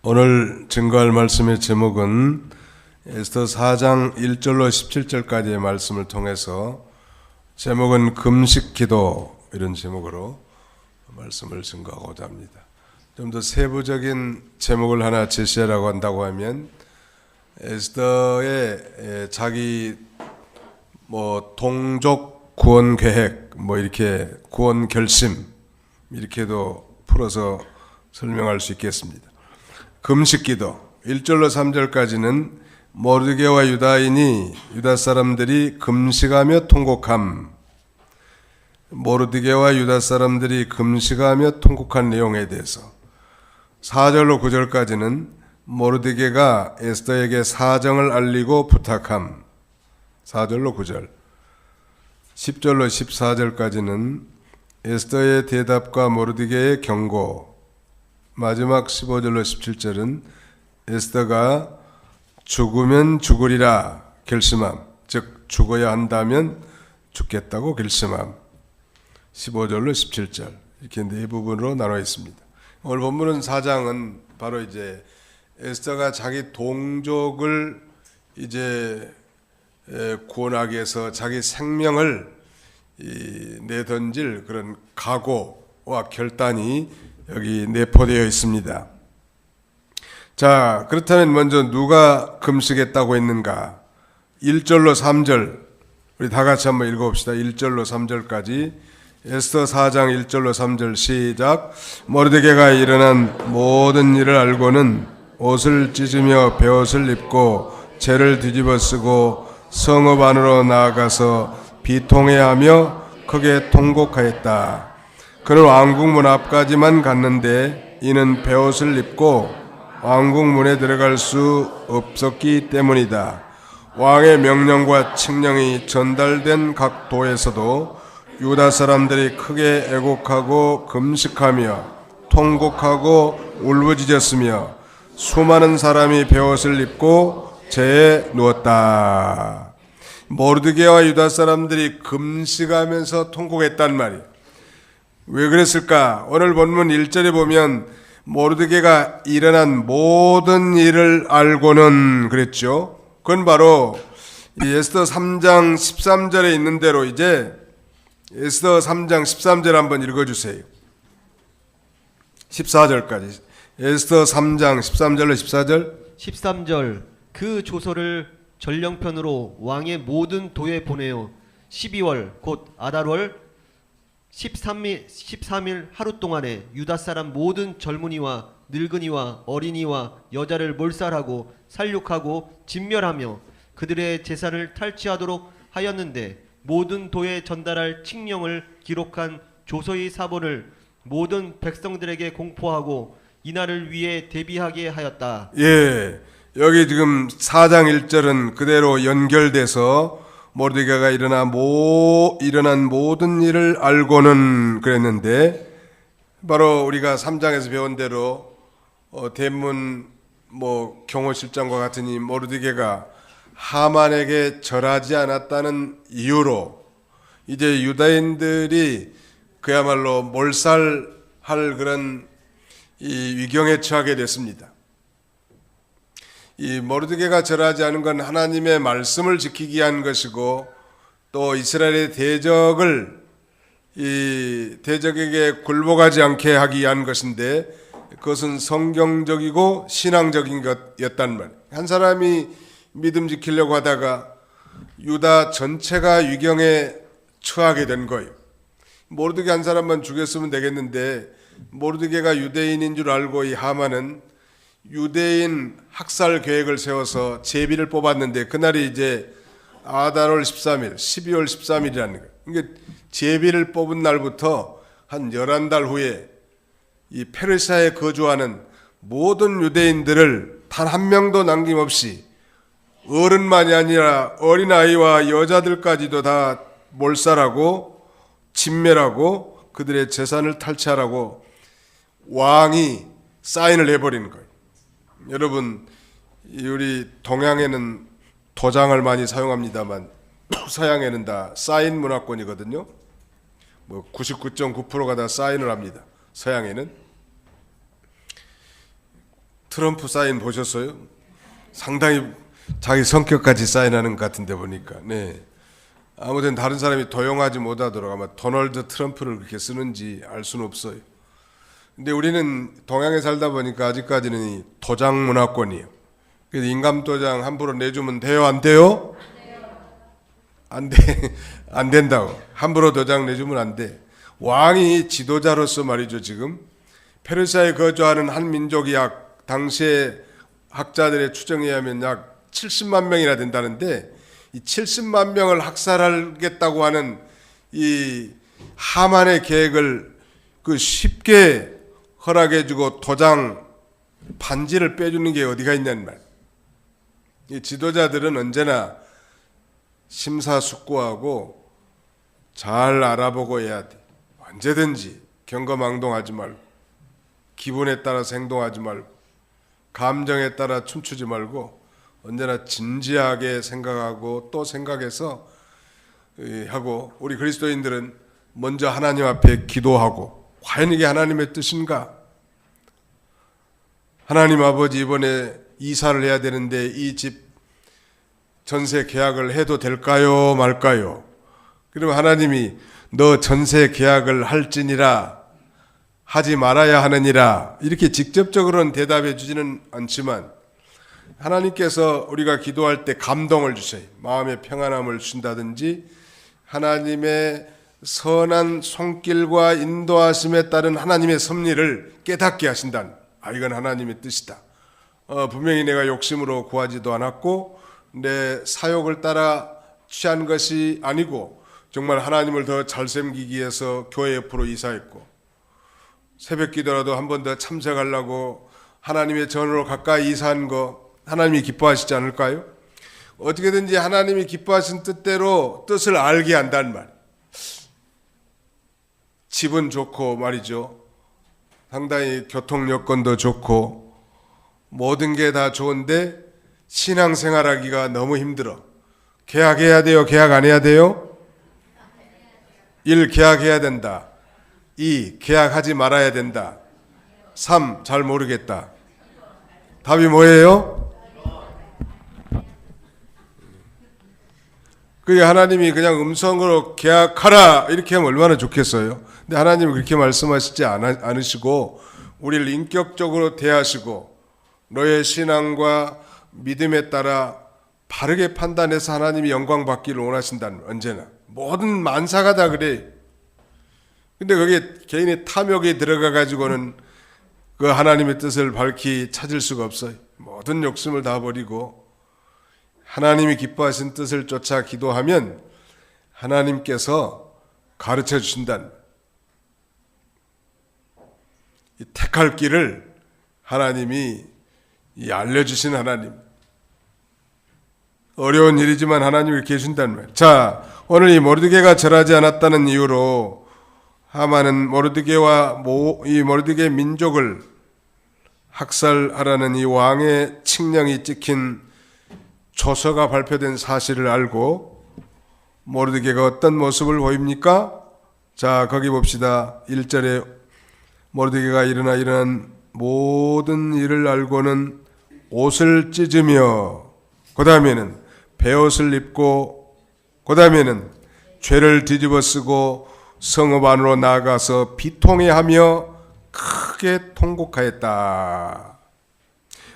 오늘 증거할 말씀의 제목은 에스더 4장 1절로 17절까지의 말씀을 통해서 제목은 금식기도 이런 제목으로 말씀을 증거하고자 합니다. 좀 더 세부적인 제목을 하나 제시하라고 한다고 하면 에스더의 자기 동족 구원 계획 이렇게 구원 결심 이렇게도 풀어서 설명할 수 있겠습니다. 금식기도 1절로 3절까지는 모르드게와 유다 사람들이 금식하며 통곡함, 모르드게와 유다 사람들이 금식하며 통곡한 내용에 대해서 4절로 9절까지는 모르드게가 에스더에게 사정을 알리고 부탁함, 4절로 9절 10절로 14절까지는 에스더의 대답과 모르드게의 경고, 마지막 15절로 17절은 에스더가 죽으면 죽으리라 결심함, 즉 죽어야 한다면 죽겠다고 결심함, 15절로 17절 이렇게 네 부분으로 나눠 있습니다. 오늘 본문은 4장은 바로 이제 에스더가 자기 동족을 이제 구원하기 위해서 자기 생명을 내던질 그런 각오와 결단이 여기 내포되어 있습니다. 자, 그렇다면 먼저 누가 금식했다고 했는가? 1절로 3절 우리 다 같이 한번 읽어봅시다. 1절로 3절까지 에스더 4장 1절로 3절 시작. 모르드게가 일어난 모든 일을 알고는 옷을 찢으며 베옷을 입고 재를 뒤집어 쓰고 성읍 안으로 나아가서 비통해하며 크게 통곡하였다. 그는 왕궁문 앞까지만 갔는데 이는 베옷을 입고 왕궁문에 들어갈 수 없었기 때문이다. 왕의 명령과 칙령이 전달된 각 도에서도 유다 사람들이 크게 애곡하고 금식하며 통곡하고 울부짖었으며 수많은 사람이 베옷을 입고 재에 누웠다. 모르드게와 유다 사람들이 금식하면서 통곡했단 말이에요. 왜 그랬을까? 오늘 본문 1절에 보면 모르드게가 일어난 모든 일을 알고는 그랬죠. 그건 바로 이 에스더 3장 13절에 있는 대로 이제 에스더 3장 13절 한번 읽어주세요. 14절까지 에스더 3장 13절로 14절 13절 그 조서를 전령편으로 왕의 모든 도에 보내어 12월 곧 아달월 13일 하루 동안에 유다 사람 모든 젊은이와 늙은이와 어린이와 여자를 몰살하고 살육하고 진멸하며 그들의 재산을 탈취하도록 하였는데 모든 도에 전달할 칙령을 기록한 조서의 사본을 모든 백성들에게 공포하고 이날을 위해 대비하게 하였다. 예, 여기 지금 4장 1절은 그대로 연결돼서 모르드게가 일어난 모든 일을 알고는 그랬는데 바로 우리가 3장에서 배운 대로 대문 경호실장과 같으니 모르드게가 하만에게 절하지 않았다는 이유로 이제 유다인들이 그야말로 몰살할 그런 이 위경에 처하게 됐습니다. 이 모르드게가 절하지 않은 건 하나님의 말씀을 지키기 위한 것이고 또 이스라엘의 대적에게 굴복하지 않게 하기 위한 것인데 그것은 성경적이고 신앙적인 것이었단 말이에요. 한 사람이 믿음 지키려고 하다가 유다 전체가 위경에 처하게 된 거예요. 모르드게 한 사람만 죽였으면 되겠는데 모르드게가 유대인인 줄 알고 이 하만은 유대인 학살 계획을 세워서 제비를 뽑았는데 그날이 이제 아달월 13일, 12월 13일이라는 거예요. 그러니까 제비를 뽑은 날부터 한 11달 후에 이 페르시아에 거주하는 모든 유대인들을 단 한 명도 남김없이 어른만이 아니라 어린아이와 여자들까지도 다 몰살하고 진멸하고 그들의 재산을 탈취하라고 왕이 사인을 해버리는 거예요. 여러분, 우리 동양에는 도장을 많이 사용합니다만 서양에는 다 사인 문화권이거든요. 99.9%가 다 사인을 합니다. 서양에는. 트럼프 사인 보셨어요? 상당히 자기 성격까지 사인하는 것 같은데 보니까. 네. 아무튼 다른 사람이 도용하지 못하도록 아마 도널드 트럼프를 그렇게 쓰는지 알 수는 없어요. 근데 우리는 동양에 살다 보니까 아직까지는 이 도장 문화권이에요. 그래서 인감 도장 함부로 내주면 돼요, 안 돼요? 안 돼. 안 된다고. 함부로 도장 내주면 안 돼. 왕이 지도자로서 말이죠, 지금. 페르시아에 거주하는 한 민족이 약 당시에 학자들의 추정에 의하면 약 70만 명이나 된다는데 이 70만 명을 학살하겠다고 하는 이 하만의 계획을 그 쉽게 허락해주고 도장 반지를 빼주는 게 어디가 있냐는 말. 이 지도자들은 언제나 심사숙고하고 잘 알아보고 해야 돼. 언제든지 경거망동하지 말고 기분에 따라서 행동하지 말고 감정에 따라 춤추지 말고 언제나 진지하게 생각하고 또 생각해서 하고 우리 그리스도인들은 먼저 하나님 앞에 기도하고 과연 이게 하나님의 뜻인가? 하나님 아버지 이번에 이사를 해야 되는데 이 집 전세 계약을 해도 될까요? 말까요? 그러면 하나님이 너 전세 계약을 할지니라 하지 말아야 하느니라 이렇게 직접적으로는 대답해 주지는 않지만 하나님께서 우리가 기도할 때 감동을 주셔요. 마음의 평안함을 주신다든지 하나님의 선한 손길과 인도하심에 따른 하나님의 섭리를 깨닫게 하신다는 이건 하나님의 뜻이다. 분명히 내가 욕심으로 구하지도 않았고 내 사욕을 따라 취한 것이 아니고 정말 하나님을 더 잘 섬기기 위해서 교회 옆으로 이사했고 새벽 기도라도 한 번 더 참석하려고 하나님의 전으로 가까이 이사한 거 하나님이 기뻐하시지 않을까요? 어떻게든지 하나님이 기뻐하신 뜻대로 뜻을 알게 한다는 말. 집은 좋고 말이죠. 상당히 교통 여건도 좋고 모든 게 다 좋은데 신앙생활하기가 너무 힘들어. 계약해야 돼요? 계약 안 해야 돼요? 1. 계약해야 된다. 2. 계약하지 말아야 된다. 3. 잘 모르겠다. 답이 뭐예요? 그게 하나님이 그냥 음성으로 계약하라 이렇게 하면 얼마나 좋겠어요. 근데 하나님은 그렇게 말씀하시지 않으시고 우리를 인격적으로 대하시고 너의 신앙과 믿음에 따라 바르게 판단해서 하나님이 영광 받기를 원하신다는 언제나 모든 만사가 다 그래. 근데 거기에 개인의 탐욕이 들어가 가지고는 그 하나님의 뜻을 밝히 찾을 수가 없어요. 모든 욕심을 다 버리고 하나님이 기뻐하신 뜻을 쫓아 기도하면 하나님께서 가르쳐 주신다는 이 택할 길을 하나님이 알려주신 하나님. 어려운 일이지만 하나님이 계신다는 말. 자, 오늘 이 모르드게가 절하지 않았다는 이유로 하만은 모르드게와 이 모르드게 민족을 학살하라는 이 왕의 칙령이 찍힌 조서가 발표된 사실을 알고 모르드게가 어떤 모습을 보입니까? 자, 거기 봅시다. 1절에 모르드게가 일어난 모든 일을 알고는 옷을 찢으며 그 다음에는 베옷을 입고 그 다음에는 죄를 뒤집어 쓰고 성읍 안으로 나아가서 비통해하며 크게 통곡하였다.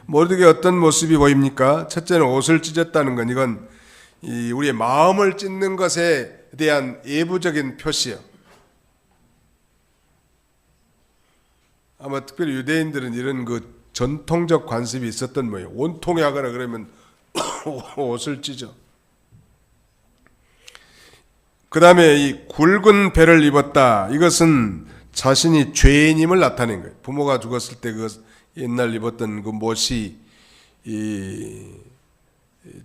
모르드게 어떤 모습이 보입니까? 첫째는 옷을 찢었다는 건 이건 우리의 마음을 찢는 것에 대한 예부적인 표시예요. 아마 특별히 유대인들은 이런 그 전통적 관습이 있었던 모양이에요. 온통에 하거나 그러면 옷을 찢어. 그 다음에 이 굵은 배를 입었다. 이것은 자신이 죄인임을 나타낸 거예요. 부모가 죽었을 때 그 옛날 입었던 그 못이 이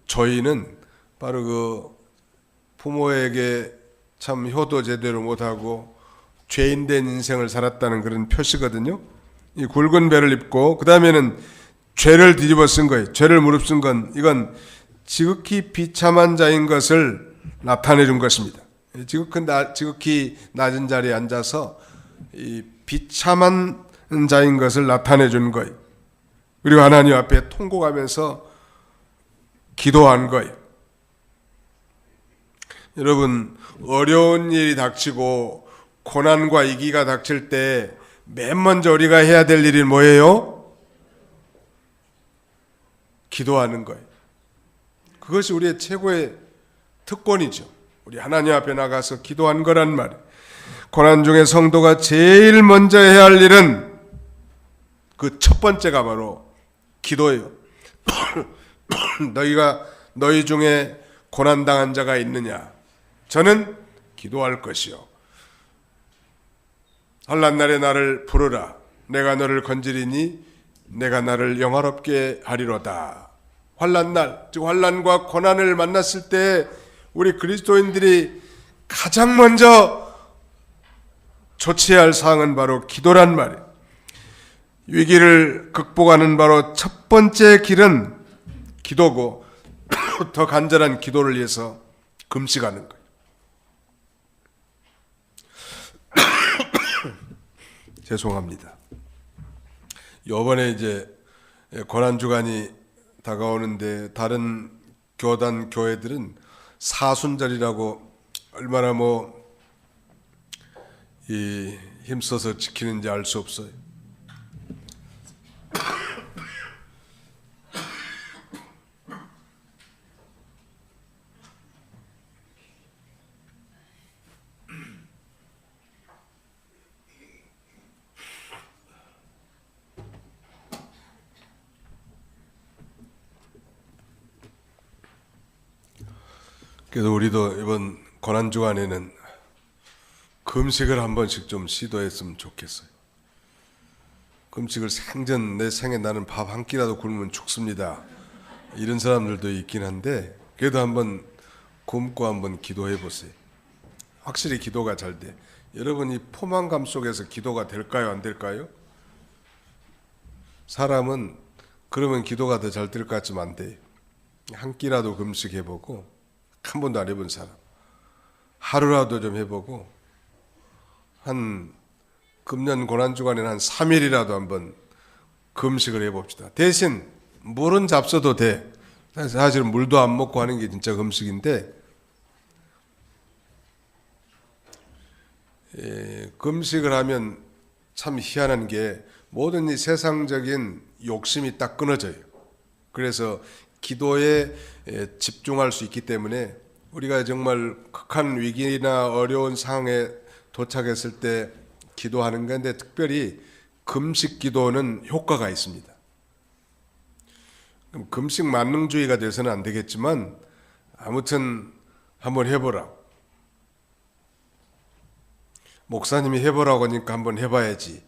저희는 바로 그 부모에게 참 효도 제대로 못하고 죄인된 인생을 살았다는 그런 표시거든요. 이 굵은 배를 입고 그 다음에는 죄를 뒤집어 쓴 거예요. 죄를 무릅쓴 건 이건 지극히 비참한 자인 것을 나타내 준 것입니다. 지극히 낮은 자리에 앉아서 이 비참한 자인 것을 나타내 준 거예요. 그리고 하나님 앞에 통곡하면서 기도한 거예요. 여러분, 어려운 일이 닥치고 고난과 위기가 닥칠 때 맨 먼저 우리가 해야 될 일이 뭐예요? 기도하는 거예요. 그것이 우리의 최고의 특권이죠. 우리 하나님 앞에 나가서 기도한 거란 말이에요. 고난 중에 성도가 제일 먼저 해야 할 일은 그 첫 번째가 바로 기도예요. 너희 중에 고난당한 자가 있느냐? 저는 기도할 것이요. 환난 날에 나를 부르라. 내가 너를 건지리니 내가 나를 영화롭게 하리로다. 환난 날, 즉 환난과 고난을 만났을 때 우리 그리스도인들이 가장 먼저 조치해야 할 사항은 바로 기도란 말이에요. 위기를 극복하는 바로 첫 번째 길은 기도고 더 간절한 기도를 위해서 금식하는 거예요. 죄송합니다. 이번에 이제 고난주간이 다가오는데 다른 교단 교회들은 사순절이라고 얼마나 힘써서 지키는지 알 수 없어요. 그래서 우리도 이번 고난주간에는 금식을 한 번씩 좀 시도했으면 좋겠어요. 금식을 생전 내 생에 나는 밥 한 끼라도 굶으면 죽습니다. 이런 사람들도 있긴 한데 그래도 한번 굶고 한번 기도해 보세요. 확실히 기도가 잘 돼. 여러분 이 포만감 속에서 기도가 될까요? 안 될까요? 사람은 그러면 기도가 더 잘 될 것 같지만 안 돼요. 한 끼라도 금식해 보고 한 번도 안 해본 사람 하루라도 좀 해보고 한 금년 고난주간에는 한 3일이라도 한번 금식을 해봅시다. 대신 물은 잡숴도 돼. 사실은 물도 안 먹고 하는 게 진짜 금식인데 금식을 하면 참 희한한 게 모든 이 세상적인 욕심이 딱 끊어져요. 그래서 기도에 집중할 수 있기 때문에 우리가 정말 극한 위기나 어려운 상황에 도착했을 때 기도하는 건데 특별히 금식 기도는 효과가 있습니다. 그럼 금식 만능주의가 돼서는 안 되겠지만 아무튼 한번 해보라. 목사님이 해보라고 하니까 한번 해봐야지.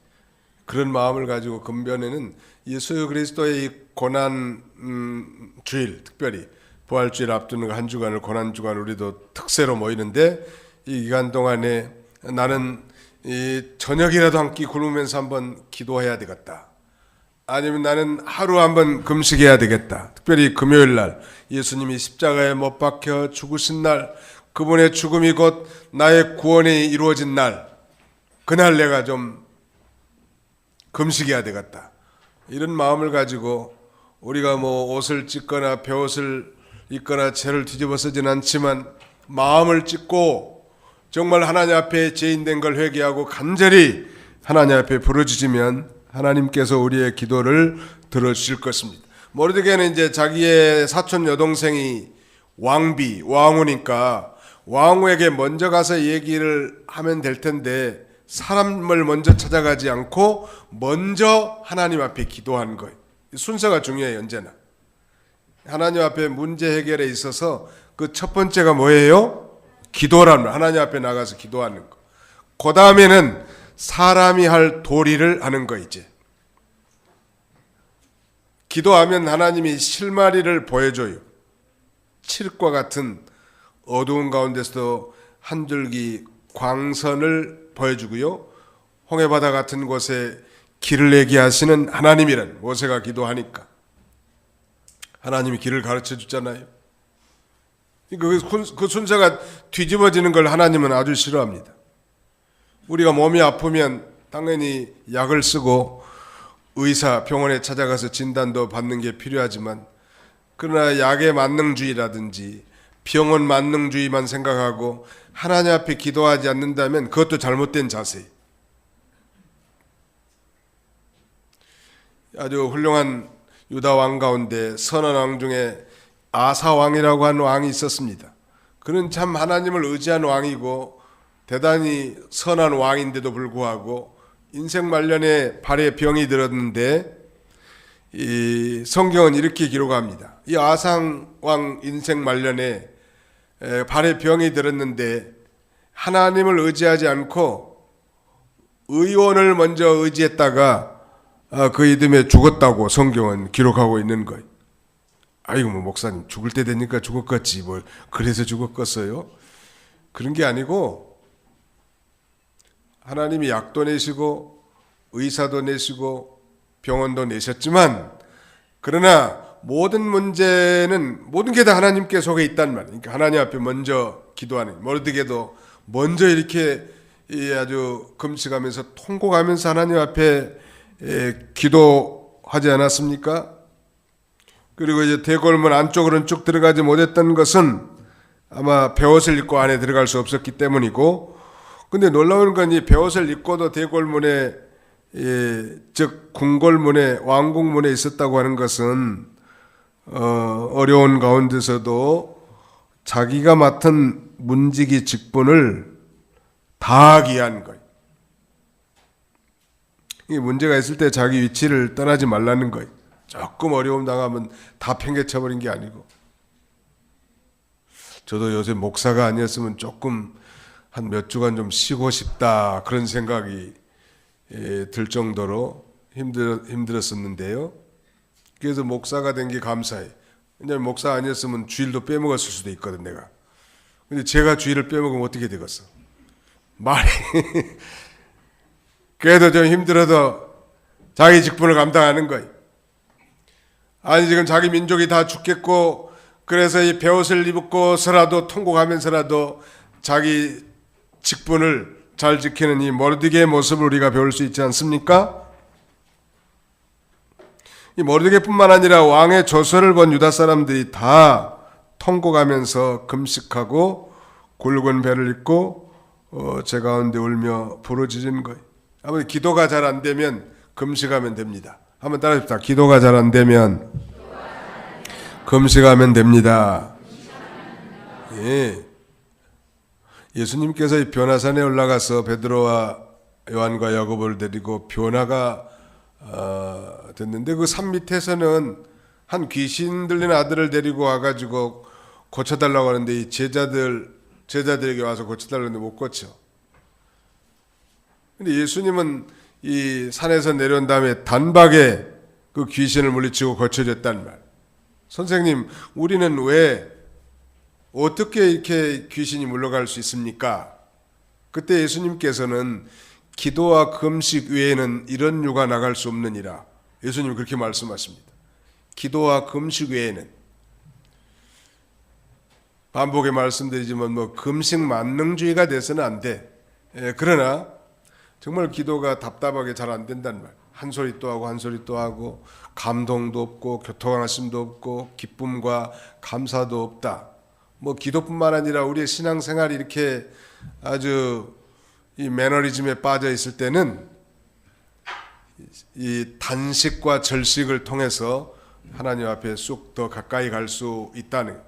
그런 마음을 가지고 금변에는 예수 그리스도의 이 고난 주일, 특별히 부활주일 앞두는 한 주간을 고난주간 우리도 특세로 모이는데 이 기간 동안에 나는 이 저녁이라도 한 끼 굶으면서 한번 기도해야 되겠다. 아니면 나는 하루 한번 금식해야 되겠다. 특별히 금요일 날 예수님이 십자가에 못 박혀 죽으신 날, 그분의 죽음이 곧 나의 구원이 이루어진 날, 그날 내가 좀 금식해야 되겠다. 이런 마음을 가지고 우리가 옷을 찢거나 베옷을 입거나 채를 뒤집어 쓰진 않지만 마음을 찢고 정말 하나님 앞에 죄인된 걸 회개하고 간절히 하나님 앞에 부르짖으면 하나님께서 우리의 기도를 들어주실 것입니다. 모르드게는 이제 자기의 사촌 여동생이 왕후니까 왕후에게 먼저 가서 얘기를 하면 될 텐데 사람을 먼저 찾아가지 않고 먼저 하나님 앞에 기도한 거예요. 순서가 중요해요. 언제나 하나님 앞에 문제 해결에 있어서 그 첫 번째가 뭐예요? 기도라는, 하나님 앞에 나가서 기도하는 거. 그 다음에는 사람이 할 도리를 하는 거. 이제 기도하면 하나님이 실마리를 보여줘요. 칠과 같은 어두운 가운데서도 한 줄기 광선을 보여주고요. 홍해바다 같은 곳에 길을 내게 하시는 하나님이란, 모세가 기도하니까 하나님이 길을 가르쳐 주잖아요. 그 순서가 뒤집어지는 걸 하나님은 아주 싫어합니다. 우리가 몸이 아프면 당연히 약을 쓰고 의사 병원에 찾아가서 진단도 받는 게 필요하지만 그러나 약의 만능주의라든지 병원 만능주의만 생각하고 하나님 앞에 기도하지 않는다면 그것도 잘못된 자세. 아주 훌륭한 유다 왕 가운데 선한 왕 중에 아사 왕이라고 하는 왕이 있었습니다. 그는 참 하나님을 의지한 왕이고 대단히 선한 왕인데도 불구하고 인생 말년에 발에 병이 들었는데 이 성경은 이렇게 기록합니다. 이 아상 왕 인생 말년에 발에 병이 들었는데 하나님을 의지하지 않고 의원을 먼저 의지했다가 그 이듬해 죽었다고 성경은 기록하고 있는 거예요. 아이고 뭐 목사님 죽을 때 되니까 죽었겠지 뭐 그래서 죽었겠어요? 그런 게 아니고 하나님이 약도 내시고 의사도 내시고 병원도 내셨지만 그러나 모든 문제는 모든 게 다 하나님께 속에 있단 말이에요. 그러니까 하나님 앞에 먼저 기도하는 모르드게도 먼저 이렇게 아주 금식하면서 통곡하면서 하나님 앞에 기도하지 않았습니까? 그리고 이제 대궐문 안쪽으로는 쭉 들어가지 못했던 것은 아마 베옷을 입고 안에 들어갈 수 없었기 때문이고, 근데 놀라운 건 이 베옷을 입고도 대궐문에 즉 궁궐문에 왕궁문에 있었다고 하는 것은 어려운 가운데서도 자기가 맡은 문지기 직분을 다하기 위한 거예요. 이 문제가 있을 때 자기 위치를 떠나지 말라는 거예요. 조금 어려움 당하면 다 팽개쳐버린 게 아니고. 저도 요새 목사가 아니었으면 조금 한 몇 주간 좀 쉬고 싶다 그런 생각이 들 정도로 힘들었었는데요. 그래서 목사가 된 게 감사해. 왜냐하면 목사 아니었으면 주일도 빼먹었을 수도 있거든 내가. 근데 제가 주일을 빼먹으면 어떻게 되겠어? 말이 그래도 좀 힘들어도 자기 직분을 감당하는 거예요. 아니 지금 자기 민족이 다 죽겠고 그래서 이 베옷을 입고서라도 통곡하면서라도 자기 직분을 잘 지키는 이 모르드게의 모습을 우리가 배울 수 있지 않습니까? 이 모르드게뿐만 아니라 왕의 조서를 본 유다 사람들이 다 통곡하면서 금식하고 굵은 배를 입고 제 가운데 울며 부르짖은 거예요. 아무튼 기도가 잘 안 되면 금식하면 됩니다. 한번 따라합시다. 기도가 잘 안 되면 금식하면 됩니다. 예. 예수님께서 이 변화산에 올라가서 베드로와 요한과 야고보를 데리고 변화가 됐는데 그 산 밑에서는 한 귀신 들린 아들을 데리고 와가지고 고쳐달라고 하는데 이 제자들에게 와서 고쳐달라고 하는데 못 고쳐. 근데 예수님은 이 산에서 내려온 다음에 단박에 그 귀신을 물리치고 고쳐줬단 말. 선생님, 우리는 왜 어떻게 이렇게 귀신이 물러갈 수 있습니까? 그때 예수님께서는 기도와 금식 외에는 이런 유가 나갈 수 없느니라. 예수님이 그렇게 말씀하십니다. 기도와 금식 외에는. 반복에 말씀드리지만 뭐 금식 만능주의가 돼서는 안 돼. 그러나 정말 기도가 답답하게 잘 안 된단 말. 한 소리 또 하고 한 소리 또 하고 감동도 없고 교통하심도 없고 기쁨과 감사도 없다. 뭐 기도뿐만 아니라 우리의 신앙생활이 이렇게 아주 이 매너리즘에 빠져 있을 때는 이 단식과 절식을 통해서 하나님 앞에 쑥 더 가까이 갈 수 있다는.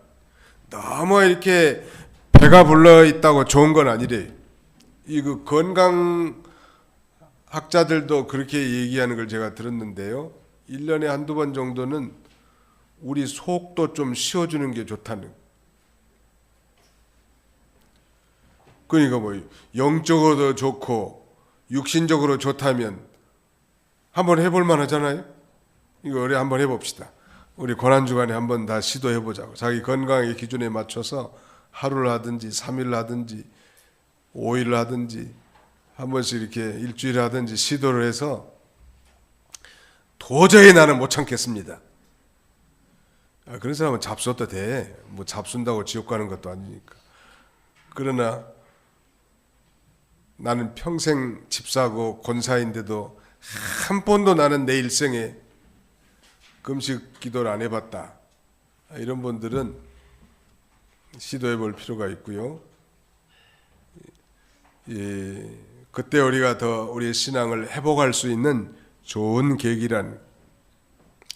너무 이렇게 배가 불러 있다고 좋은 건 아니래. 이 그 건강 학자들도 그렇게 얘기하는 걸 제가 들었는데요. 1년에 한두 번 정도는 우리 속도 좀 쉬어주는 게 좋다는. 그러니까 뭐 영적으로도 좋고 육신적으로 좋다면 한번 해볼 만하잖아요. 이거 우리 한번 해봅시다. 우리 고난주간에 한번 다 시도해보자고. 자기 건강의 기준에 맞춰서 하루를 하든지 3일을 하든지 5일을 하든지 한 번씩 이렇게 일주일에 하든지 시도를 해서 도저히 나는 못 참겠습니다. 그런 사람은 잡숴도 돼. 뭐 잡순다고 지옥 가는 것도 아니니까. 그러나 나는 평생 집사고 권사인데도 한 번도 나는 내 일생에 금식 기도를 안 해봤다. 이런 분들은 시도해 볼 필요가 있고요. 예, 그때 우리가 더 우리의 신앙을 회복할 수 있는 좋은 계기란.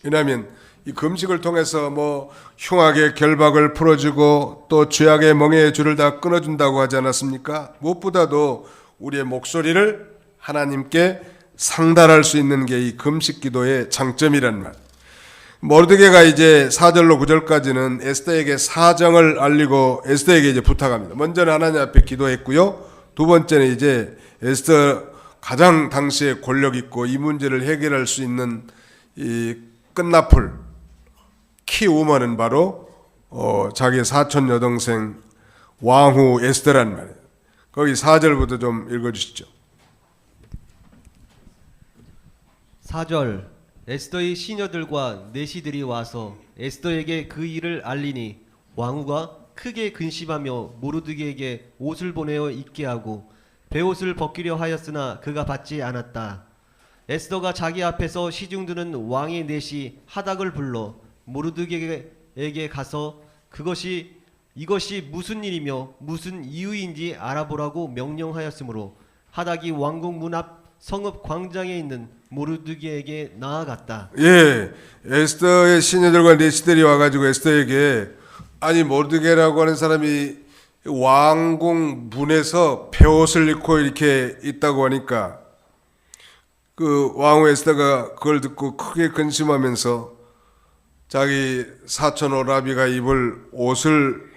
왜냐하면 이 금식을 통해서 뭐 흉악의 결박을 풀어주고 또 죄악의 멍에의 줄을 다 끊어준다고 하지 않았습니까? 무엇보다도 우리의 목소리를 하나님께 상달할 수 있는 게 이 금식 기도의 장점이란 말. 모르드게가 이제 4절로 9절까지는 에스더에게 사정을 알리고 에스더에게 이제 부탁합니다. 먼저는 하나님 앞에 기도했고요. 두 번째는 이제 에스더 가장 당시에 권력 있고 이 문제를 해결할 수 있는 이 끝나풀 키우먼은 바로 자기 사촌 여동생 왕후 에스더란 말이에요. 거기 4절부터 좀 읽어주시죠. 4절 에스더의 시녀들과 내시들이 와서 에스더에게 그 일을 알리니 왕후가 크게 근심하며 모르드게에게 옷을 보내어 입게 하고 베옷을 벗기려 하였으나 그가 받지 않았다. 에스더가 자기 앞에서 시중드는 왕의 내시 하닥을 불러 모르드게에게 가서 이것이 무슨 일이며 무슨 이유인지 알아보라고 명령하였으므로 하닥이 왕궁 문 앞 성읍 광장에 있는 모르드게에게 나아갔다. 예, 에스더의 시녀들과 내시들이 와가지고 에스더에게 아니 모르드게라고 하는 사람이 왕궁 문에서 베옷을 입고 이렇게 있다고 하니까 그 왕후 에스더가 그걸 듣고 크게 근심하면서 자기 사촌 오라비가 입을 옷을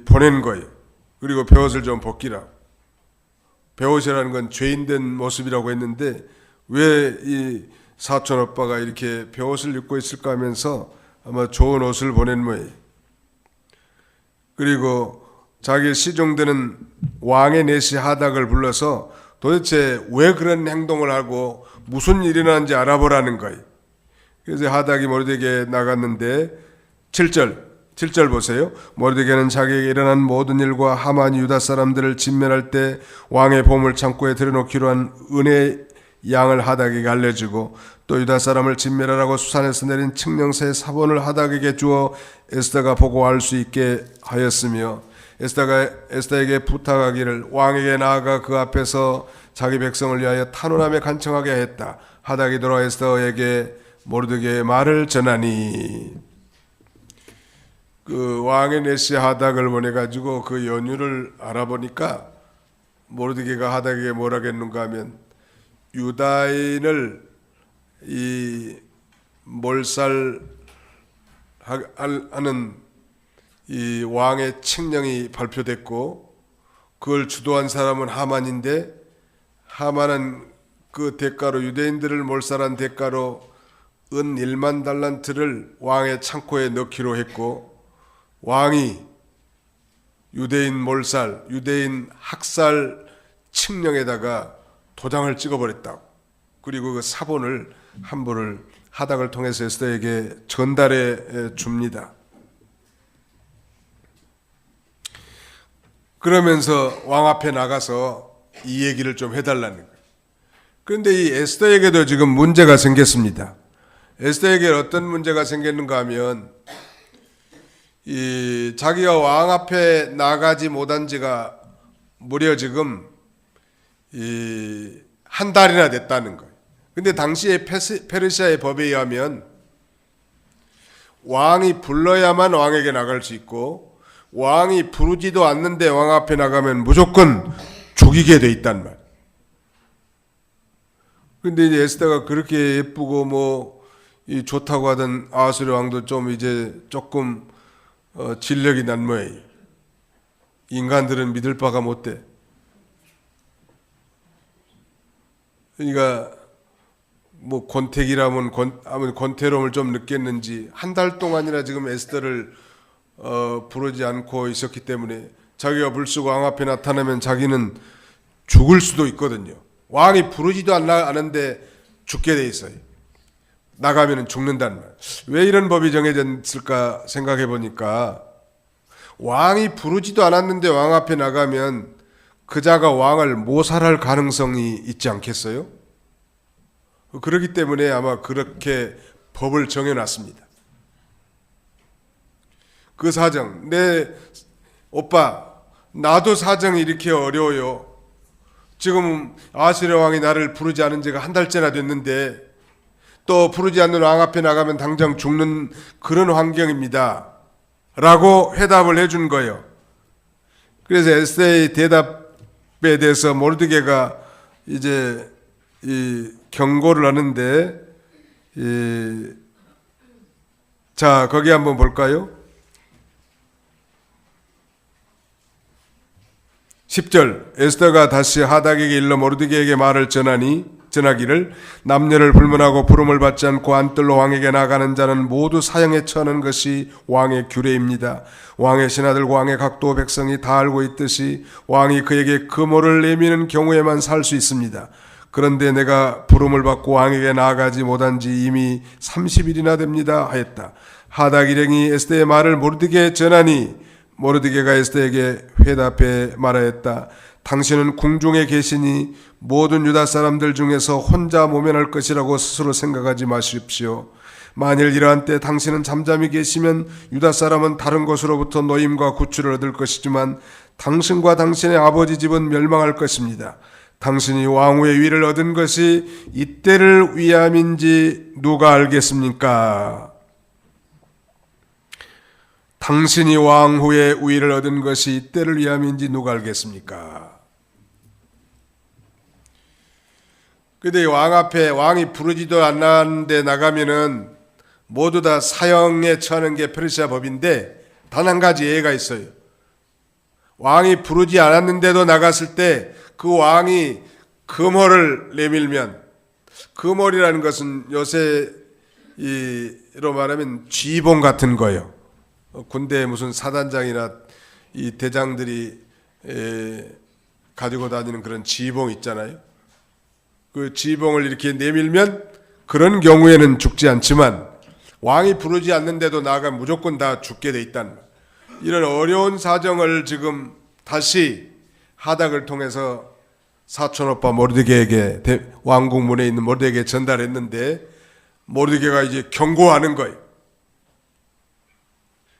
보낸 거예요. 그리고 베옷을 좀 벗기라. 베옷이라는 건 죄인된 모습이라고 했는데 왜 이 사촌 오빠가 이렇게 베옷을 입고 있을까 하면서 아마 좋은 옷을 보낸 모양이에요. 그리고 자기 시종되는 왕의 내시 하닥을 불러서 도대체 왜 그런 행동을 하고 무슨 일이 나는지 알아보라는 거예요. 그래서 하닥이 모르드게에 나갔는데 7절 보세요. 모르드게는 자기에게 일어난 모든 일과 하만이 유다 사람들을 진멸할 때 왕의 보물 창고에 들여놓기로 한 은혜 양을 하닥에게 알려주고 또 유다 사람을 진멸하라고 수산에서 내린 칙령서의 사본을 하닥에게 주어 에스더가 보고 알 수 있게 하였으며 에스더가 에스더에게 부탁하기를 왕에게 나아가 그 앞에서 자기 백성을 위하여 탄원하며 간청하게 했다. 하닥이 돌아와 에스더에게 모르드게의 말을 전하니 그 왕의 내시 하닥을 보내가지고 그 연유를 알아보니까 모르드게가 하닥에게 뭐라겠는가 하면 유다인을 이 몰살하는 이 왕의 칙령이 발표됐고 그걸 주도한 사람은 하만인데 하만은 그 대가로 유대인들을 몰살한 대가로 은 1만 달란트를 왕의 창고에 넣기로 했고 왕이 유대인 몰살, 유대인 학살 칙령에다가 도장을 찍어버렸다고. 그리고 그 사본을 한부를 하닥을 통해서 에스더에게 전달해 줍니다. 그러면서 왕 앞에 나가서 이 얘기를 좀 해달라는 거예요. 그런데 이 에스더에게도 지금 문제가 생겼습니다. 에스더에게 어떤 문제가 생겼는가 하면 이 자기가 왕 앞에 나가지 못한 지가 무려 지금 한 달이나 됐다는 거예요. 근데 당시에 페르시아의 법에 의하면 왕이 불러야만 왕에게 나갈 수 있고 왕이 부르지도 않는데 왕 앞에 나가면 무조건 죽이게 돼 있단 말. 근데 이제 에스더가 그렇게 예쁘고 뭐 좋다고 하던 아하수르 왕도 좀 이제 조금 진력이 난 모양이에요. 인간들은 믿을 바가 못 돼. 그러니까 뭐 권태기라면 권태로움을 좀 느꼈는지 한 달 동안이나 지금 에스더를 부르지 않고 있었기 때문에 자기가 불쑥 왕 앞에 나타나면 자기는 죽을 수도 있거든요. 왕이 부르지도 않는데 죽게 돼 있어요. 나가면 죽는다는 말. 왜 이런 법이 정해졌을까 생각해 보니까 왕이 부르지도 않았는데 왕 앞에 나가면 그자가 왕을 모살할 가능성이 있지 않겠어요? 그렇기 때문에 아마 그렇게 법을 정해놨습니다. 그 사정, 내 오빠 나도 사정이 이렇게 어려워요. 지금 아하스웨로 왕이 나를 부르지 않은 지가 한 달째나 됐는데 또 부르지 않는 왕 앞에 나가면 당장 죽는 그런 환경입니다 라고 회답을 해준 거예요. 그래서 에스더의 대답에 대해서 모르드게가 이제 이 경고를 하는데, 자 거기 한번 볼까요? 10절 에스더가 다시 하닥에게 일러 모르드게에게 말을 전하기를 남녀를 불문하고 부름을 받지 않고 안뜰로 왕에게 나가는 자는 모두 사형에 처하는 것이 왕의 규례입니다. 왕의 신하들과 왕의 각도 백성이 다 알고 있듯이 왕이 그에게 금호를 내미는 경우에만 살 수 있습니다. 그런데 내가 부름을 받고 왕에게 나아가지 못한 지 이미 30일이나 됩니다 하였다. 하닥 일행이 에스더의 말을 모르드게에 전하니 모르드게가 에스더에게 회답해 말하였다. 당신은 궁중에 계시니 모든 유다 사람들 중에서 혼자 모면할 것이라고 스스로 생각하지 마십시오. 만일 이러한 때 당신은 잠잠히 계시면 유다 사람은 다른 곳으로부터 노임과 구출을 얻을 것이지만 당신과 당신의 아버지 집은 멸망할 것입니다. 당신이 왕후의 위를 얻은 것이 이때를 위함인지 누가 알겠습니까? 당신이 왕후의 우위를 얻은 것이 이때를 위함인지 누가 알겠습니까? 근데 왕 앞에 왕이 부르지도 않았는데 나가면은 모두 다 사형에 처하는 게 페르시아 법인데 단 한 가지 예가 있어요. 왕이 부르지 않았는데도 나갔을 때 그 왕이 금호를 내밀면, 금호이라는 것은 요새 이로 말하면 쥐봉 같은 거예요. 군대에 무슨 사단장이나 이 대장들이 가지고 다니는 그런 지봉 있잖아요. 그 지봉을 이렇게 내밀면 그런 경우에는 죽지 않지만 왕이 부르지 않는데도 나가면 무조건 다 죽게 돼 있다는 거예요. 이런 어려운 사정을 지금 다시 하닥을 통해서 사촌오빠 모르드게에게 왕궁문에 있는 모르드게에게 전달했는데 모르드게가 이제 경고하는 거예요.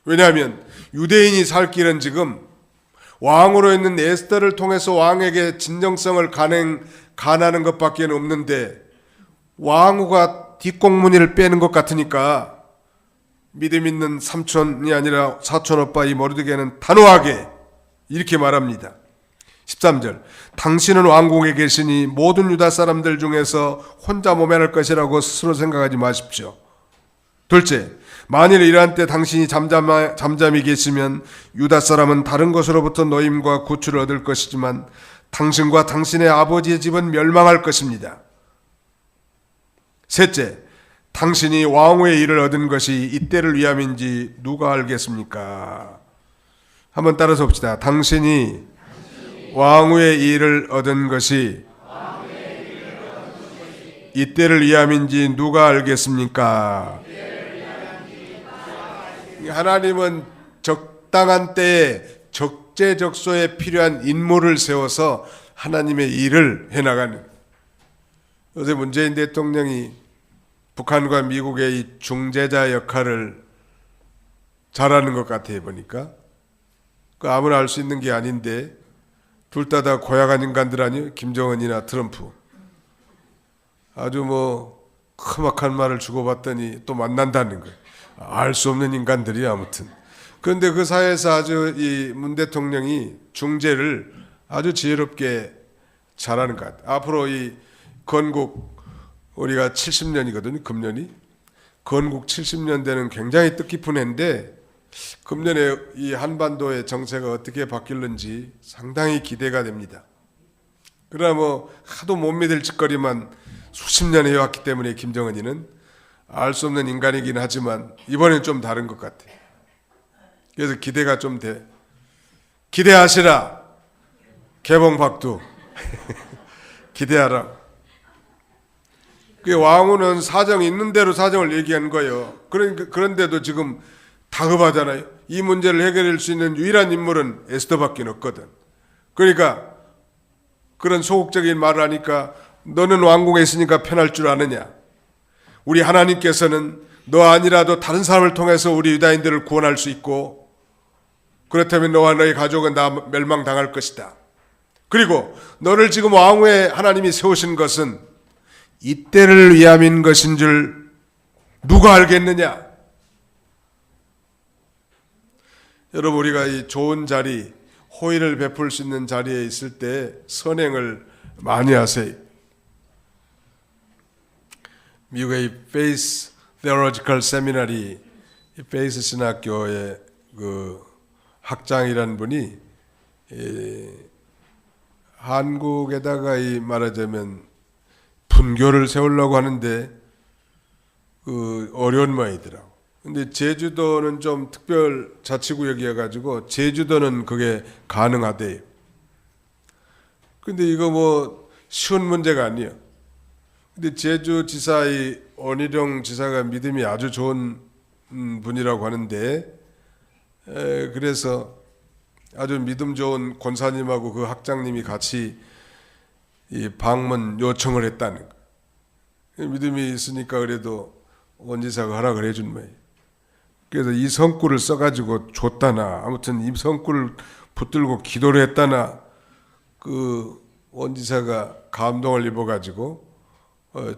왜냐하면 유대인이 살 길은 지금 왕으로 있는 에스더를 통해서 왕에게 진정성을 간하는 것밖에 없는데 왕후가 뒷공무니를 빼는 것 같으니까 믿음 있는 삼촌이 아니라 사촌오빠 이 모르드게는 단호하게 이렇게 말합니다. 13절 당신은 왕궁에 계시니 모든 유다 사람들 중에서 혼자 모면할 것이라고 스스로 생각하지 마십시오. 둘째, 만일 이러한 때 당신이 잠잠히 계시면 유다 사람은 다른 것으로부터 노임과 구출을 얻을 것이지만 당신과 당신의 아버지의 집은 멸망할 것입니다. 셋째, 당신이 왕후의 일을 얻은 것이 이때를 위함인지 누가 알겠습니까? 한번 따라서 봅시다. 당신이 왕후의 일을 얻은 것이 이때를 위함인지 누가 알겠습니까? 하나님은 적당한 때에 적재적소에 필요한 인물을 세워서 하나님의 일을 해나가는. 요새 문재인 대통령이 북한과 미국의 이 중재자 역할을 잘하는 것 같아요 보니까. 그 아무나 알 수 있는 게 아닌데 둘 다 고약한 인간들 아니에요? 김정은이나 트럼프. 아주 뭐 험악한 말을 주고받더니 또 만난다는 거예요. 알 수 없는 인간들이 아무튼. 그런데 그 사회에서 아주 이 문 대통령이 중재를 아주 지혜롭게 잘하는 것 같아요. 앞으로 이 건국 우리가 70년이거든요. 금년이. 건국 70년대는 굉장히 뜻깊은 해인데 금년에 이 한반도의 정세가 어떻게 바뀔는지 상당히 기대가 됩니다. 그러나 뭐 하도 못 믿을 짓거리만 수십 년 해왔기 때문에 김정은이는 알 수 없는 인간이긴 하지만 이번엔 좀 다른 것 같아요. 그래서 기대가 좀 돼. 기대하시라. 개봉박두. 기대하라. 그 왕후는 사정이 있는 대로 사정을 얘기한 거예요. 그런데도 지금 다급하잖아요. 이 문제를 해결할 수 있는 유일한 인물은 에스더밖에 없거든. 그러니까 그런 소극적인 말을 하니까 너는 왕궁에 있으니까 편할 줄 아느냐? 우리 하나님께서는 너 아니라도 다른 사람을 통해서 우리 유다인들을 구원할 수 있고, 그렇다면 너와 너의 가족은 다 멸망당할 것이다. 그리고 너를 지금 왕후에 하나님이 세우신 것은 이때를 위함인 것인 줄 누가 알겠느냐? 여러분, 우리가 이 좋은 자리, 호의를 베풀 수 있는 자리에 있을 때 선행을 많이 하세요. 미국의 페이스 Theological Seminary, 페이스 신학교의 그 학장이라는 분이 한국에다가 이 말하자면 분교를 세우려고 하는데 그 어려운 모양이더라고. 근데 제주도는 좀 특별 자치구역이어 가지고 제주도는 그게 가능하대요. 근데 이거 뭐 쉬운 문제가 아니에요. 근데 제주지사의 원희룡 지사가 믿음이 아주 좋은 분이라고 하는데, 그래서 아주 믿음 좋은 권사님하고 그 학장님이 같이 이 방문 요청을 했다는 거. 믿음이 있으니까 그래도 원지사가 허락을 해준 거예요. 그래서 이 성구를 써가지고 줬다나, 아무튼 이 성구를 붙들고 기도를 했다나, 그 원지사가 감동을 입어가지고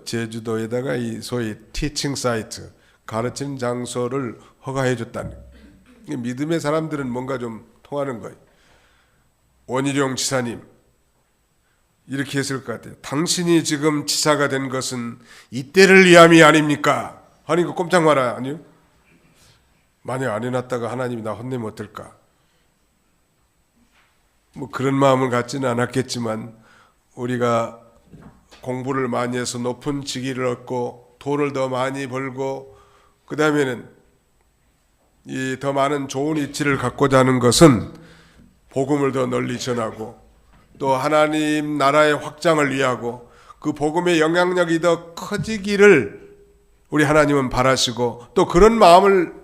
제주도에다가 이 소위 티칭 사이트, 가르치는 장소를 허가해 줬다는 거예요. 믿음의 사람들은 뭔가 좀 통하는 거예요. 원희룡 지사님 이렇게 했을 것 같아요. 당신이 지금 지사가 된 것은 이때를 위함이 아닙니까? 아니, 그 꼼짝 마라. 아니요. 만약 안 해놨다가 하나님이 나 혼내면 어떨까? 뭐 그런 마음을 갖지는 않았겠지만, 우리가 공부를 많이 해서 높은 직위를 얻고 돈을 더 많이 벌고 그 다음에는 이 더 많은 좋은 이치를 갖고자 하는 것은 복음을 더 널리 전하고 또 하나님 나라의 확장을 위하고 그 복음의 영향력이 더 커지기를 우리 하나님은 바라시고, 또 그런 마음을,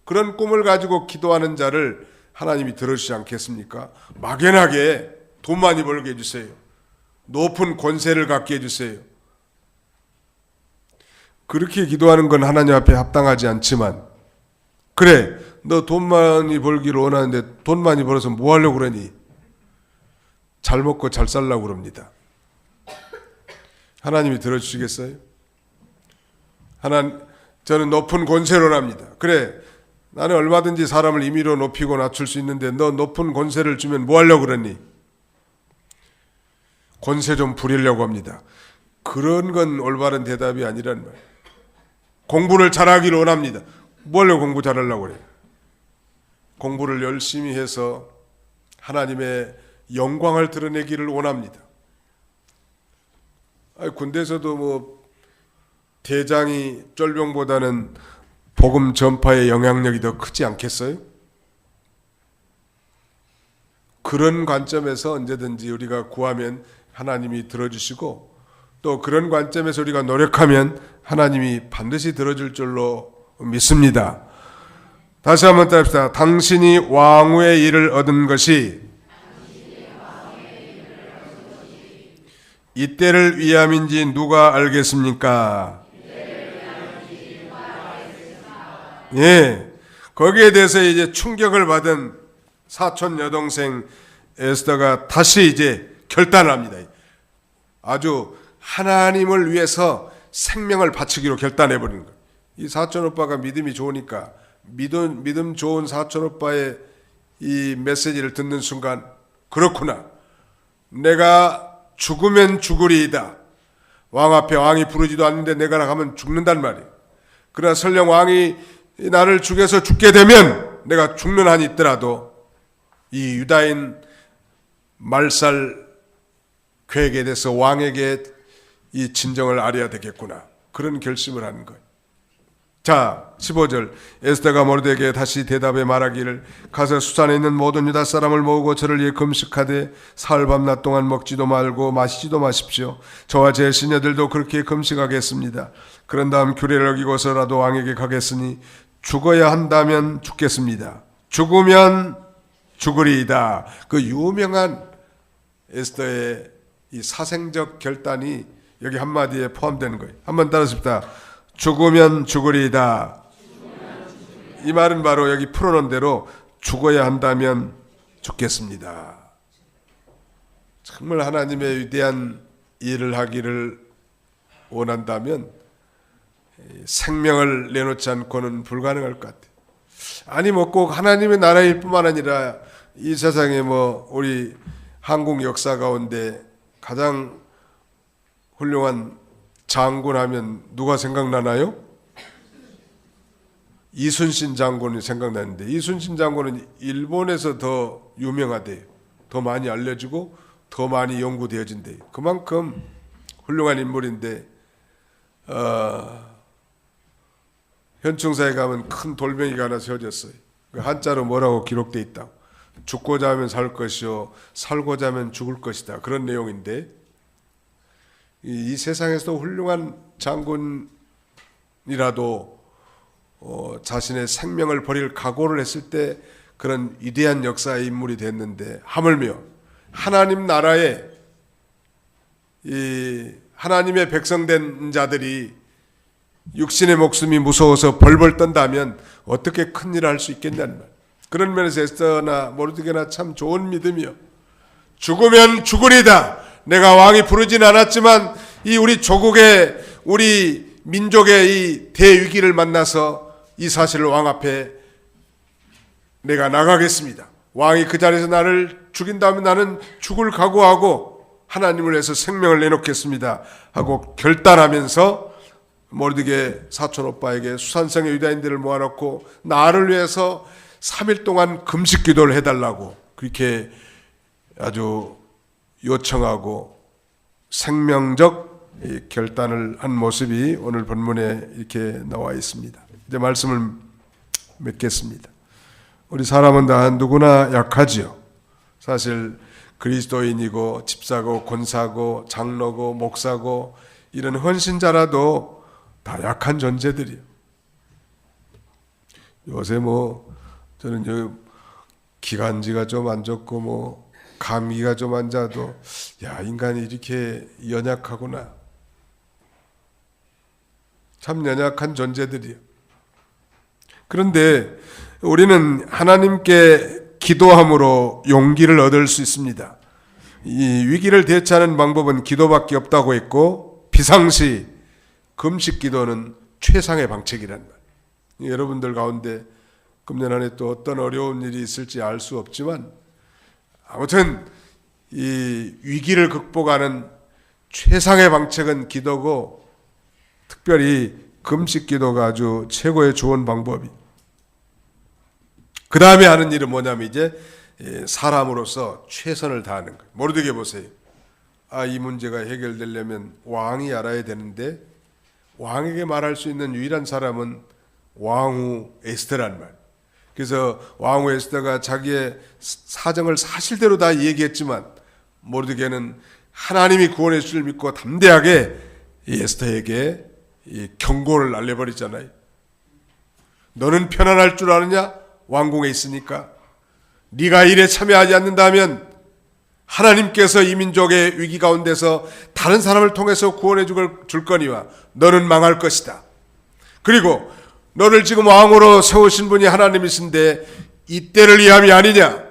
그런 꿈을 가지고 기도하는 자를 하나님이 들어주지 않겠습니까? 막연하게 돈 많이 벌게 해주세요. 높은 권세를 갖게 해주세요. 그렇게 기도하는 건 하나님 앞에 합당하지 않지만, 그래, 너 돈 많이 벌기를 원하는데 돈 많이 벌어서 뭐 하려고 그러니? 잘 먹고 잘 살려고 그럽니다. 하나님이 들어주시겠어요? 저는 높은 권세를 합니다. 그래, 나는 얼마든지 사람을 임의로 높이고 낮출 수 있는데 너 높은 권세를 주면 뭐 하려고 그러니? 권세 좀 부리려고 합니다. 그런 건 올바른 대답이 아니란 말이에요. 공부를 잘하기를 원합니다. 뭐 하려고 공부 잘하려고 그래요? 공부를 열심히 해서 하나님의 영광을 드러내기를 원합니다. 군대에서도 뭐 대장이 쫄병보다는 복음 전파의 영향력이 더 크지 않겠어요? 그런 관점에서 언제든지 우리가 구하면 하나님이 들어주시고, 또 그런 관점에서 우리가 노력하면 하나님이 반드시 들어줄 줄로 믿습니다. 다시 한번 따릅시다. 당신이 왕후의 일을 얻은 것이 이때를 위함인지 누가 알겠습니까? 예, 거기에 대해서 이제 충격을 받은 사촌 여동생 에스더가 다시 이제 결단합니다. 아주 하나님을 위해서 생명을 바치기로 결단해버리는 거예요. 이 사촌 오빠가 믿음이 좋으니까 믿음 좋은 사촌 오빠의 이 메시지를 듣는 순간, 그렇구나, 내가 죽으면 죽으리이다. 왕 앞에 왕이 부르지도 않는데 내가 나가면 죽는단 말이에요. 그러나 설령 왕이 나를 죽여서 죽게 되면 내가 죽는 한이 있더라도 이 유다인 말살 계획에 대해서 왕에게 이 진정을 알아야 되겠구나, 그런 결심을 하는 거예요. 자, 15절, 에스더가 모르드에게 다시 대답해 말하기를, 가서 수산에 있는 모든 유다 사람을 모으고 저를 위해 금식하되 사흘 밤낮 동안 먹지도 말고 마시지도 마십시오. 저와 제 시녀들도 그렇게 금식하겠습니다. 그런 다음 규례를 어기고서라도 왕에게 가겠으니 죽어야 한다면 죽겠습니다. 죽으면 죽으리이다. 그 유명한 에스더의 이 사생적 결단이 여기 한마디에 포함되는 거예요. 한번 따라습니다. 죽으면 죽으리이다. 이 말은 바로 여기 풀어놓은 대로 죽어야 한다면 죽겠습니다. 정말 하나님의 위대한 일을 하기를 원한다면 생명을 내놓지 않고는 불가능할 것 같아요. 아니 뭐 꼭 하나님의 나라일 뿐만 아니라 이 세상에 뭐 우리 한국 역사 가운데 가장 훌륭한 장군 하면 누가 생각나나요? 이순신 장군이 생각나는데, 이순신 장군은 일본에서 더 유명하대요. 더 많이 알려지고 더 많이 연구되어진대요. 그만큼 훌륭한 인물인데 현충사에 가면 큰 돌멩이가 하나 세워졌어요. 한자로 뭐라고 기록되어 있다고. 죽고자 하면 살 것이요 살고자 하면 죽을 것이다. 그런 내용인데, 이 세상에서도 훌륭한 장군이라도 자신의 생명을 버릴 각오를 했을 때 그런 위대한 역사의 인물이 됐는데, 하물며 하나님 나라에 이 하나님의 백성된 자들이 육신의 목숨이 무서워서 벌벌 떤다면 어떻게 큰 일을 할 수 있겠냐는 말. 그런 면에서 에스더나 모르드게나 참 좋은 믿음이요. 죽으면 죽으리다. 내가 왕이 부르진 않았지만 이 우리 조국의 우리 민족의 이 대위기를 만나서 이 사실을 왕 앞에 내가 나가겠습니다. 왕이 그 자리에서 나를 죽인다면 나는 죽을 각오하고 하나님을 위해서 생명을 내놓겠습니다 하고 결단하면서 모르드게 사촌 오빠에게 수산성의 유다인들을 모아놓고 나를 위해서 3일 동안 금식 기도를 해달라고 그렇게 아주 요청하고 생명적 결단을 한 모습이 오늘 본문에 이렇게 나와 있습니다. 이제 말씀을 맺겠습니다. 우리 사람은 다 누구나 약하지요. 사실 그리스도인이고 집사고 권사고 장로고 목사고 이런 헌신자라도 다 약한 존재들이에요. 요새 뭐 저는 기관지가 좀 안 좋고 뭐 감기가 좀 안 자도 야, 인간이 이렇게 연약하구나. 참 연약한 존재들이에요. 그런데 우리는 하나님께 기도함으로 용기를 얻을 수 있습니다. 이 위기를 대처하는 방법은 기도밖에 없다고 했고, 비상시 금식 기도는 최상의 방책이란 말이에요. 여러분들 가운데 금년 안에 또 어떤 어려운 일이 있을지 알 수 없지만 아무튼 이 위기를 극복하는 최상의 방책은 기도고, 특별히 금식 기도가 아주 최고의 좋은 방법이. 그 다음에 하는 일은 뭐냐면 이제 사람으로서 최선을 다하는 거예요. 모르드게 보세요. 이 문제가 해결되려면 왕이 알아야 되는데 왕에게 말할 수 있는 유일한 사람은 왕후 에스더란 말. 그래서 왕후 에스더가 자기의 사정을 사실대로 다 얘기했지만 모르드게는 하나님이 구원해 줄 믿고 담대하게 이 에스더에게 이 경고를 날려버리잖아요. 너는 편안할 줄 아느냐? 왕궁에 있으니까. 네가 일에 참여하지 않는다면 하나님께서 이 민족의 위기 가운데서 다른 사람을 통해서 구원해 줄 거니와 너는 망할 것이다. 그리고 너를 지금 왕으로 세우신 분이 하나님이신데 이 때를 위함이 아니냐?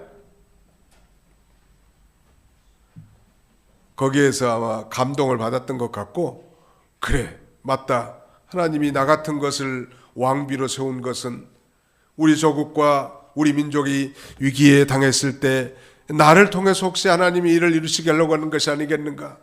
거기에서 아마 감동을 받았던 것 같고, 그래 맞다. 하나님이 나 같은 것을 왕비로 세운 것은 우리 조국과 우리 민족이 위기에 당했을 때 나를 통해서 혹시 하나님이 이를 이루시게 하려고 하는 것이 아니겠는가?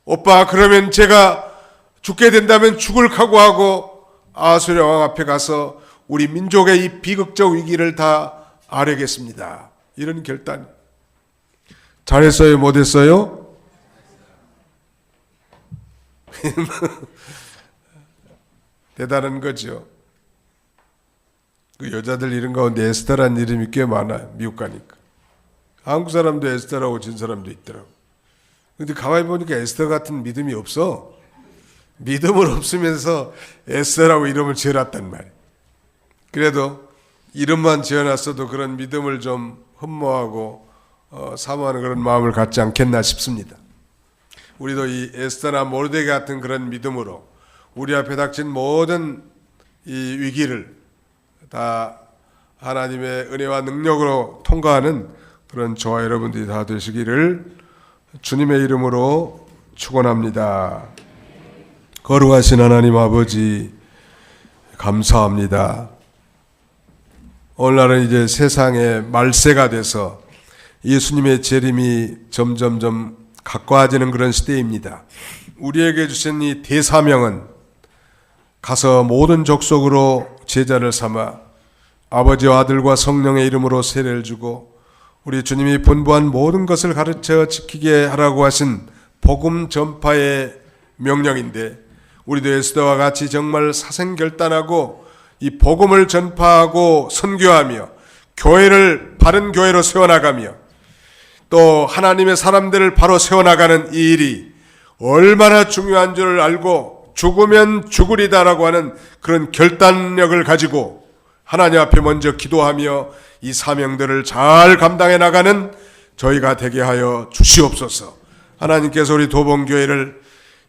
오빠, 그러면 제가 죽게 된다면 죽을 각오하고 아수르 왕 앞에 가서 우리 민족의 이 비극적 위기를 다 아뢰겠습니다. 이런 결단. 잘했어요? 못했어요? 대단한 거죠. 그 여자들 이름 가운데 에스더라는 이름이 꽤 많아요. 미국 가니까. 한국 사람도 에스더라고 진 사람도 있더라고. 근데 가만히 보니까 에스더 같은 믿음이 없어. 믿음을 없으면서 에스더라고 이름을 지어놨단 말이에요. 그래도 이름만 지어놨어도 그런 믿음을 좀 흠모하고 사모하는 그런 마음을 갖지 않겠나 싶습니다. 우리도 이 에스더나 모르드게 같은 그런 믿음으로 우리 앞에 닥친 모든 이 위기를 다 하나님의 은혜와 능력으로 통과하는 그런 저와 여러분들이 다 되시기를 주님의 이름으로 축원합니다. 거룩하신 하나님 아버지 감사합니다. 오늘날은 이제 세상의 말세가 돼서 예수님의 재림이 점점점 가까워지는 그런 시대입니다. 우리에게 주신 이 대사명은 가서 모든 족속으로 제자를 삼아 아버지와 아들과 성령의 이름으로 세례를 주고 우리 주님이 분부한 모든 것을 가르쳐 지키게 하라고 하신 복음 전파의 명령인데, 우리도 에스더와 같이 정말 사생결단하고 이 복음을 전파하고 선교하며 교회를 바른 교회로 세워나가며 또 하나님의 사람들을 바로 세워나가는 이 일이 얼마나 중요한 줄 알고 죽으면 죽으리다라고 하는 그런 결단력을 가지고 하나님 앞에 먼저 기도하며 이 사명들을 잘 감당해 나가는 저희가 되게 하여 주시옵소서. 하나님께서 우리 도봉교회를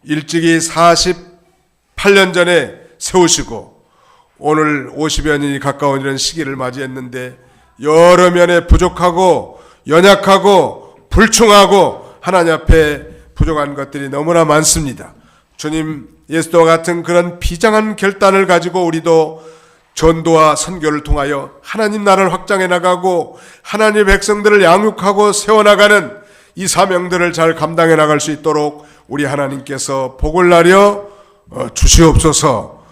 일찍이 48년 전에 세우시고 오늘 50여 년이 가까운 이런 시기를 맞이했는데 여러 면에 부족하고 연약하고 불충하고 하나님 앞에 부족한 것들이 너무나 많습니다. 주님, 예수와 같은 그런 비장한 결단을 가지고 우리도 전도와 선교를 통하여 하나님 나라를 확장해 나가고 하나님의 백성들을 양육하고 세워나가는 이 사명들을 잘 감당해 나갈 수 있도록 우리 하나님께서 복을 나려 주시옵소서.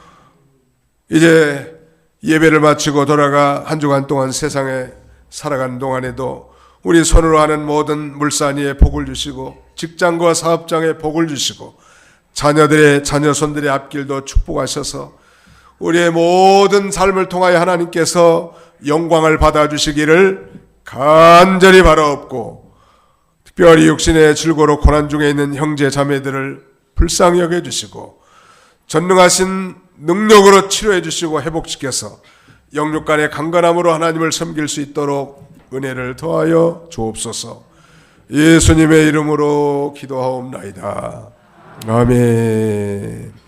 이제 예배를 마치고 돌아가 한 주간 동안 세상에 살아가는 동안에도 우리 손으로 하는 모든 물산이에 복을 주시고 직장과 사업장에 복을 주시고 자녀들의 자녀손들의 앞길도 축복하셔서 우리의 모든 삶을 통하여 하나님께서 영광을 받아주시기를 간절히 바라옵고, 특별히 육신의 질고로 고난 중에 있는 형제 자매들을 불쌍히 여겨주시고 전능하신 능력으로 치료해 주시고 회복시켜서 영육간의 강건함으로 하나님을 섬길 수 있도록 은혜를 더하여 주옵소서. 예수님의 이름으로 기도하옵나이다. 아멘.